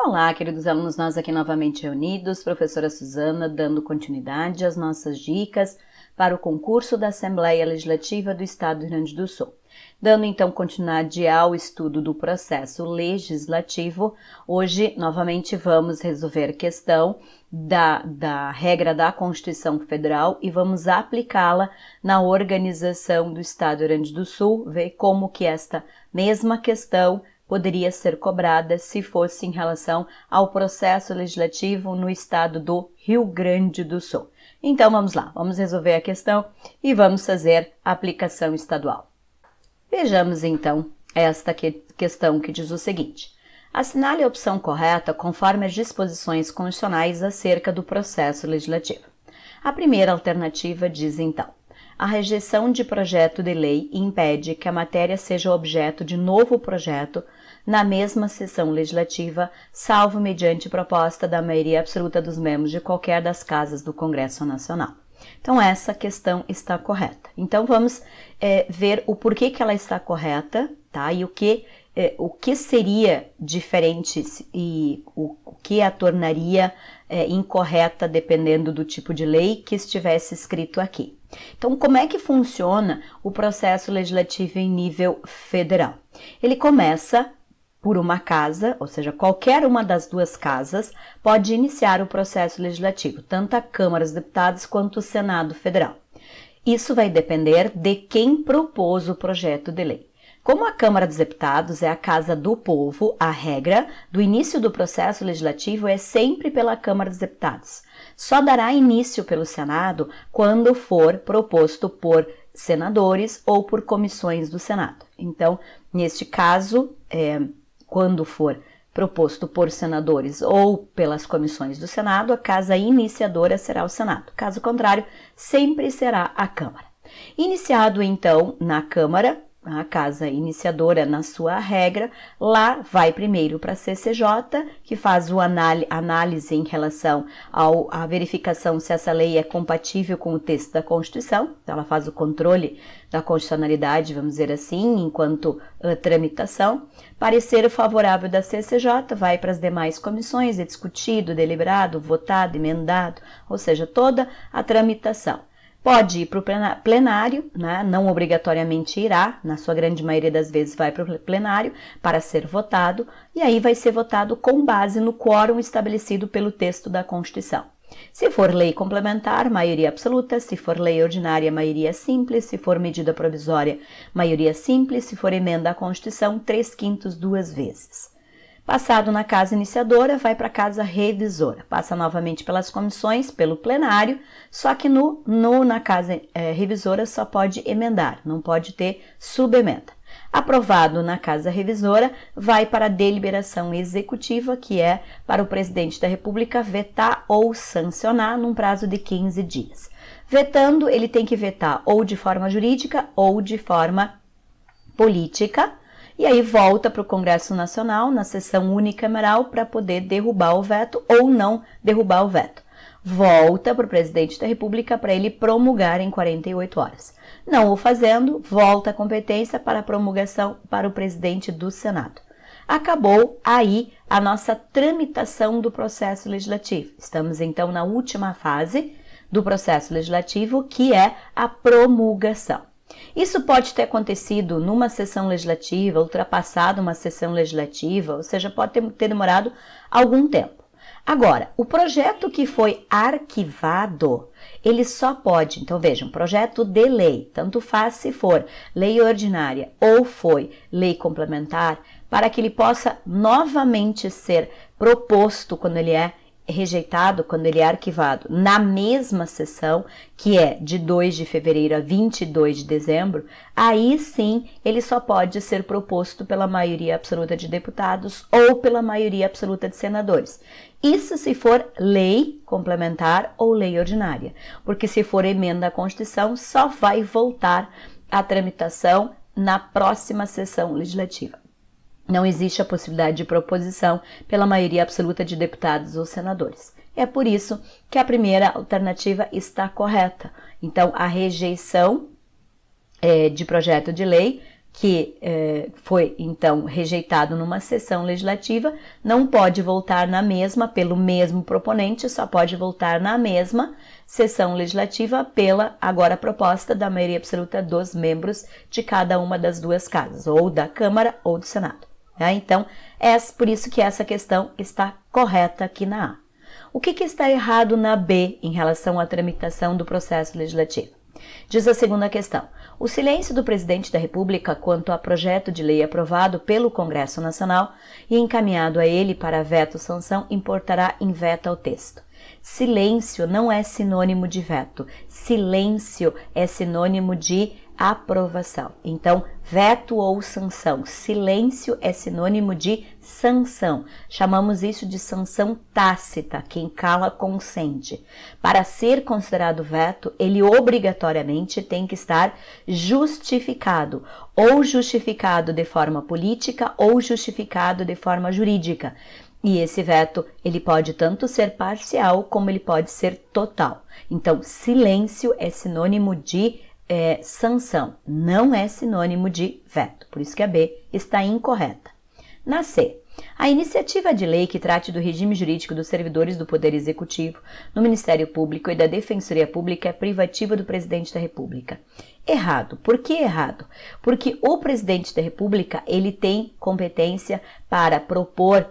Olá, queridos alunos, nós aqui novamente reunidos, professora Suzana, dando continuidade às nossas dicas para o concurso da Assembleia Legislativa do Estado do Rio Grande do Sul. Dando então continuidade ao estudo do processo legislativo, hoje novamente vamos resolver a questão da regra da Constituição Federal e vamos aplicá-la na organização do Estado do Rio Grande do Sul, ver como que esta mesma questão poderia ser cobrada se fosse em relação ao processo legislativo no estado do Rio Grande do Sul. Então vamos lá, vamos resolver a questão e vamos fazer a aplicação estadual. Vejamos então esta questão que diz o seguinte: assinale a opção correta conforme as disposições constitucionais acerca do processo legislativo. A primeira alternativa diz então: a rejeição de projeto de lei impede que a matéria seja objeto de novo projeto na mesma sessão legislativa, salvo mediante proposta da maioria absoluta dos membros de qualquer das casas do Congresso Nacional. Então, essa questão está correta. Então, vamos ver o porquê que ela está correta, tá? E o que seria diferente e o que a tornaria incorreta dependendo do tipo de lei que estivesse escrito aqui. Então, como é que funciona o processo legislativo em nível federal? Ele começa por uma casa, ou seja, qualquer uma das duas casas pode iniciar o processo legislativo, tanto a Câmara dos Deputados quanto o Senado Federal. Isso vai depender de quem propôs o projeto de lei. Como a Câmara dos Deputados é a casa do povo, a regra do início do processo legislativo é sempre pela Câmara dos Deputados. Só dará início pelo Senado quando for proposto por senadores ou por comissões do Senado. Então, neste caso, quando for proposto por senadores ou pelas comissões do Senado, a casa iniciadora será o Senado. Caso contrário, sempre será a Câmara. Iniciado, então, na Câmara, a casa iniciadora na sua regra, lá vai primeiro para a CCJ, que faz a análise em relação à verificação se essa lei é compatível com o texto da Constituição, então ela faz o controle da constitucionalidade, vamos dizer assim, enquanto tramitação. Parecer favorável da CCJ vai para as demais comissões, é discutido, deliberado, votado, emendado, ou seja, toda a tramitação. Pode ir para o plenário, né? Não obrigatoriamente irá, na sua grande maioria das vezes vai para o plenário para ser votado, e aí vai ser votado com base no quórum estabelecido pelo texto da Constituição. Se for lei complementar, maioria absoluta; se for lei ordinária, maioria simples; se for medida provisória, maioria simples; se for emenda à Constituição, 3/5 duas vezes. Passado na casa iniciadora, vai para a casa revisora. Passa novamente pelas comissões, pelo plenário, só que na casa revisora só pode emendar, não pode ter subemenda. Aprovado na casa revisora, vai para a deliberação executiva, que é para o presidente da República vetar ou sancionar num prazo de 15 dias. Vetando, ele tem que vetar ou de forma jurídica ou de forma política, e aí volta para o Congresso Nacional, na sessão unicameral, para poder derrubar o veto ou não derrubar o veto. Volta para o presidente da República para ele promulgar em 48 horas. Não o fazendo, volta a competência para a promulgação para o presidente do Senado. Acabou aí a nossa tramitação do processo legislativo. Estamos então na última fase do processo legislativo, que é a promulgação. Isso pode ter acontecido numa sessão legislativa, ultrapassado uma sessão legislativa, ou seja, pode ter demorado algum tempo. Agora, o projeto que foi arquivado, ele só pode, então vejam, projeto de lei, tanto faz se for lei ordinária ou foi lei complementar, para que ele possa novamente ser proposto quando ele é rejeitado, quando ele é arquivado na mesma sessão, que é de 2 de fevereiro a 22 de dezembro, aí sim ele só pode ser proposto pela maioria absoluta de deputados ou pela maioria absoluta de senadores. Isso se for lei complementar ou lei ordinária, porque se for emenda à Constituição, só vai voltar à tramitação na próxima sessão legislativa. Não existe a possibilidade de proposição pela maioria absoluta de deputados ou senadores. É por isso que a primeira alternativa está correta. Então, a rejeição de projeto de lei que foi então rejeitado numa sessão legislativa, não pode voltar na mesma pelo mesmo proponente, só pode voltar na mesma sessão legislativa pela agora proposta da maioria absoluta dos membros de cada uma das duas casas, ou da Câmara ou do Senado. Então, é por isso que essa questão está correta aqui na A. O que está errado na B em relação à tramitação do processo legislativo? Diz a segunda questão: o silêncio do presidente da República quanto a projeto de lei aprovado pelo Congresso Nacional e encaminhado a ele para veto-sanção importará em veto ao texto. Silêncio não é sinônimo de veto, silêncio é sinônimo de aprovação. Então, veto ou sanção, silêncio é sinônimo de sanção. Chamamos isso de sanção tácita, quem cala consente. Para ser considerado veto, ele obrigatoriamente tem que estar justificado, ou justificado de forma política ou justificado de forma jurídica. E esse veto, ele pode tanto ser parcial como ele pode ser total. Então, silêncio é sinônimo de sanção, não é sinônimo de veto. Por isso que a B está incorreta. Na C, a iniciativa de lei que trate do regime jurídico dos servidores do Poder Executivo, no Ministério Público e da Defensoria Pública é privativa do Presidente da República. Errado. Por que errado? Porque o Presidente da República, ele tem competência para propor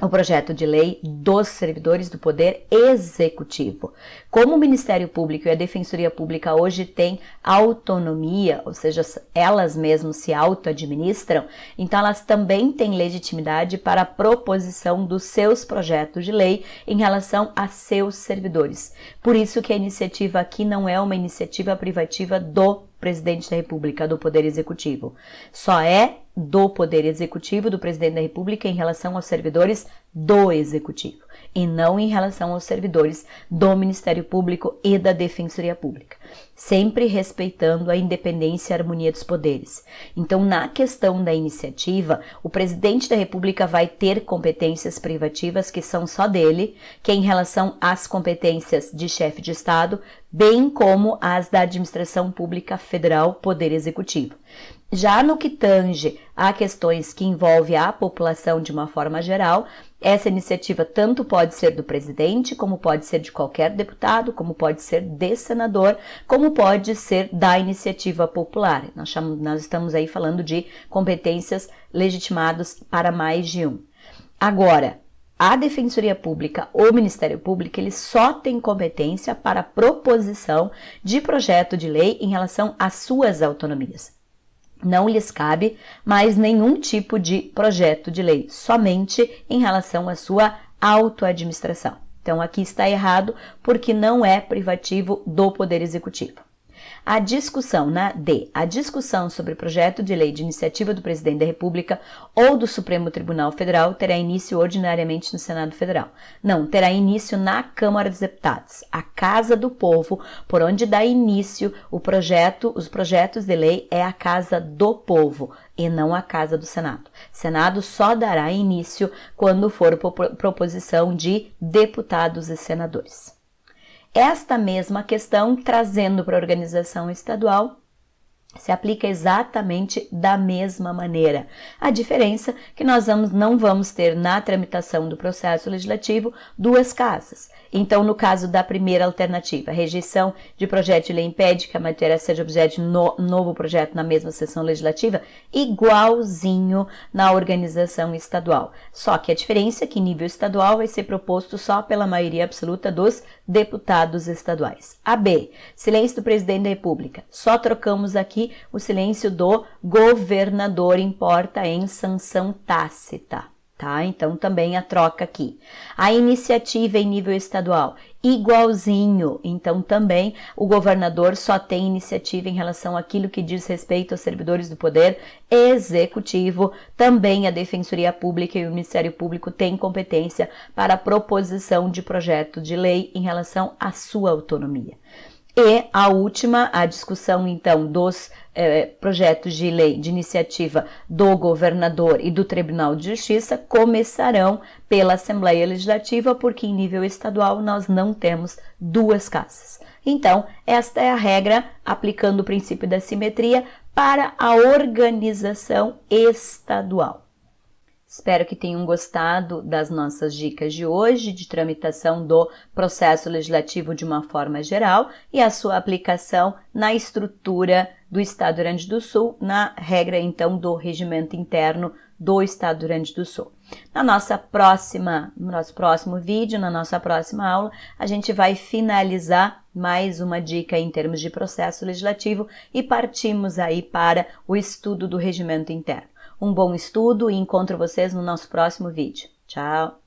o projeto de lei dos servidores do Poder Executivo. Como o Ministério Público e a Defensoria Pública hoje têm autonomia, ou seja, elas mesmas se auto-administram, então elas também têm legitimidade para a proposição dos seus projetos de lei em relação a seus servidores. Por isso que a iniciativa aqui não é uma iniciativa privativa do Presidente da República, do Poder Executivo. Só é do Poder Executivo, do Presidente da República, em relação aos servidores do Executivo, e não em relação aos servidores do Ministério Público e da Defensoria Pública, sempre respeitando a independência e a harmonia dos poderes. Então, na questão da iniciativa, o Presidente da República vai ter competências privativas que são só dele, que é em relação às competências de chefe de Estado, bem como as da Administração Pública Federal, Poder Executivo. Já no que tange a questões que envolvem a população de uma forma geral, essa iniciativa tanto pode ser do presidente, como pode ser de qualquer deputado, como pode ser de senador, como pode ser da iniciativa popular. Nós estamos aí falando de competências legitimadas para mais de um. Agora, a Defensoria Pública ou o Ministério Público, eles só têm competência para a proposição de projeto de lei em relação às suas autonomias. Não lhes cabe mais nenhum tipo de projeto de lei, somente em relação à sua autoadministração. Então, aqui está errado, porque não é privativo do Poder Executivo. A discussão, na D, a discussão sobre o projeto de lei de iniciativa do Presidente da República ou do Supremo Tribunal Federal terá início ordinariamente no Senado Federal. Não, terá início na Câmara dos Deputados, a Casa do Povo, por onde dá início os projetos de lei é a Casa do Povo e não a Casa do Senado. Senado só dará início quando for proposição de deputados e senadores. Esta mesma questão, trazendo para a organização estadual, se aplica exatamente da mesma maneira. A diferença é que nós não vamos ter na tramitação do processo legislativo duas casas. Então, no caso da primeira alternativa, a rejeição de projeto de lei impede que a matéria seja objeto de novo projeto na mesma sessão legislativa, igualzinho na organização estadual. Só que a diferença é que em nível estadual vai ser proposto só pela maioria absoluta dos deputados estaduais. A B, silêncio do Presidente da República. Só trocamos aqui o silêncio do governador, importa em sanção tácita. Tá? Então, também a troca aqui. A iniciativa em nível estadual, igualzinho. Então, também o governador só tem iniciativa em relação àquilo que diz respeito aos servidores do Poder Executivo. Também a Defensoria Pública e o Ministério Público têm competência para a proposição de projeto de lei em relação à sua autonomia. E a última, a discussão então dos projetos de lei de iniciativa do governador e do Tribunal de Justiça começarão pela Assembleia Legislativa, porque em nível estadual nós não temos duas casas. Então, esta é a regra aplicando o princípio da simetria para a organização estadual. Espero que tenham gostado das nossas dicas de hoje de tramitação do processo legislativo de uma forma geral e a sua aplicação na estrutura do Estado do Rio Grande do Sul, na regra então do regimento interno do Estado do Rio Grande do Sul. No nosso próximo vídeo, na nossa próxima aula, a gente vai finalizar mais uma dica em termos de processo legislativo e partimos aí para o estudo do regimento interno. Um bom estudo e encontro vocês no nosso próximo vídeo. Tchau!